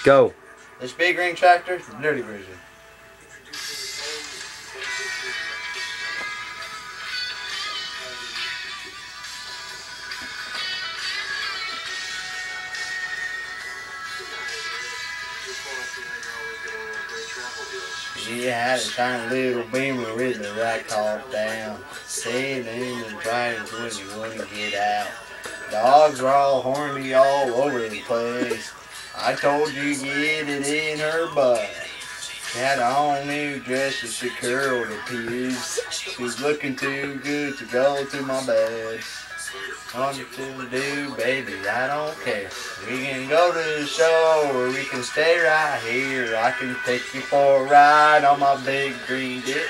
Go. This big ring tractor, the dirty version. She had a tiny little beamer with the rack top down, sitting in the drivers when you wouldn't get out. Dogs were all horny all over the place. I told you get it in her butt. She had a all new dress and she curled her pubes. She was looking too good to go to my bed. What you to do, baby, I don't care. We can go to the show or we can stay right here. I can take you for a ride on my big green dick.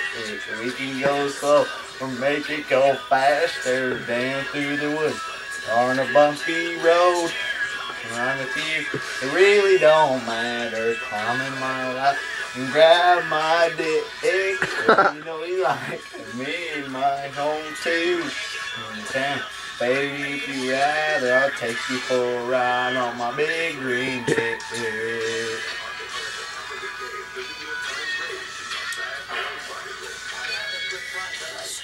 We can go slow or make it go faster down through the woods on a bumpy road. I'm with you, it really don't matter. Climbing my life and grab my dick. You know you like me in my home too. In town. Baby, if you rather, I'll take you for a ride on my big green dick.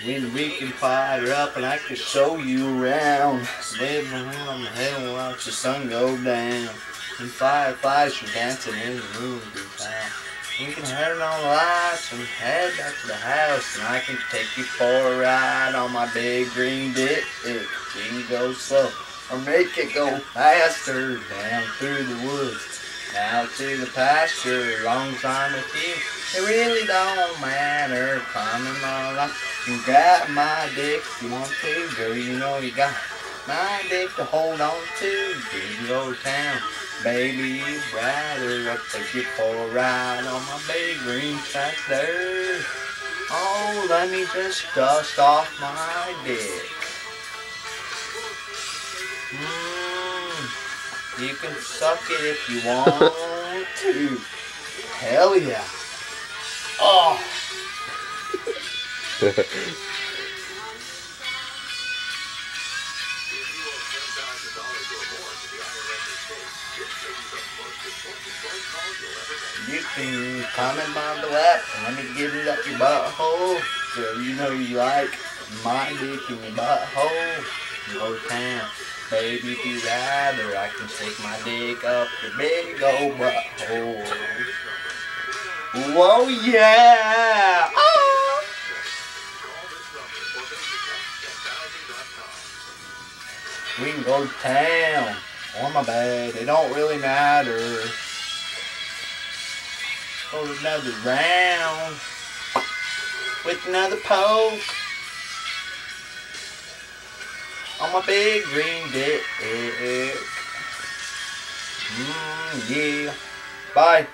When we can fire up and I can show you around. Live around the hill and watch the sun go down. And fireflies are dancing in the movie town. We can turn on the lights and head back to the house. And I can take you for a ride on my big green dick. We can go slow or make it go faster down through the woods. Out to the pasture, as long as I'm with you. It really don't matter. Climbing my life and grab my dick if you want to. Girl, you know you got my dick to hold on to. We can go to town. Baby, you'd rather I'll take you for a ride on my big green tractor. Oh, let me just dust off my dick. You can suck it if you want to. Hell yeah. Oh. You can comment on the lap and let me get it up your butthole. Girl, you know you like my dick in your butthole. Go to town. Baby, if you rather, I can stick my dick up your big old butthole. Whoa, yeah! Oh. We can go to town or my bed. It don't really matter. Go to another round with another poke on my big green dick. Yeah. Bye.